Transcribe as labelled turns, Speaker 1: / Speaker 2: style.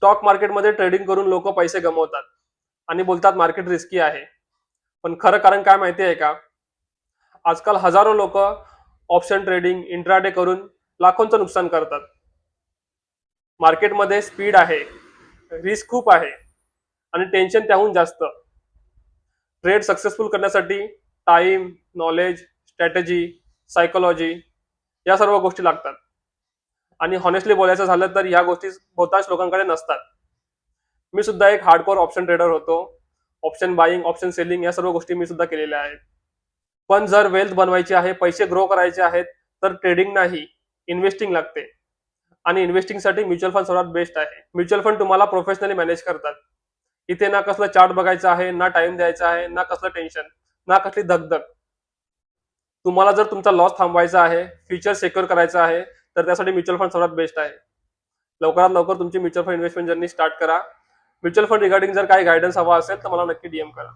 Speaker 1: Stock मार्केटमध्ये trading करून लोक पैसे गमवतात आणि बोलतात मार्केट रिस्की आहे. पण खरं कारण काय माहिती आहे का? आजकाल हजारो लोक ऑप्शन ट्रेडिंग इंट्राडे करून लाखोंचं नुकसान करतात. मार्केटमध्ये स्पीड आहे, रिस्क खूप आहे आणि टेन्शन त्याहून जास्त. ट्रेड सक्सेसफुल करण्यासाठी टाइम, नॉलेज, स्ट्रॅटेजी, सायकोलॉजी या सर्व गोष्टी लागतात. आणि हॉनेस्टली बोलायचं झालं तर या गोष्टी बहुतांश लोकांकडे नसतात. मी सुद्धा एक हार्डकोर ऑप्शन ट्रेडर होतो. ऑप्शन बाईंग, ऑप्शन सेलिंग या सर्व गोष्टी मी सुद्धा केलेल्या आहेत. पण जर वेल्थ बनवायची आहे, पैसे ग्रो करायचे आहेत, तर ट्रेडिंग नाही, इन्व्हेस्टिंग लागते. आणि इन्व्हेस्टिंगसाठी म्युच्युअल फंड सर्वात बेस्ट आहे. म्युच्युअल फंड तुम्हाला प्रोफेशनली मॅनेज करतात. इथे ना कसलं चार्ट बघायचं आहे, ना टाइम द्यायचा आहे, ना कसलं टेन्शन, ना कसली धगधग. तुम्हाला जर तुमचा लॉस थांबवायचा आहे, फ्युचर सिक्युअर करायचा आहे, तर त्यासाठी म्युच्युअल फंड सर्वात बेस्ट आहे. लवकरात लवकर तुमची mutual fund investment journey start करा. म्युच्युअल फंड रिगार्डिंग जर काही गायडन्स हवा असेल तर मला नक्की डीएम करा.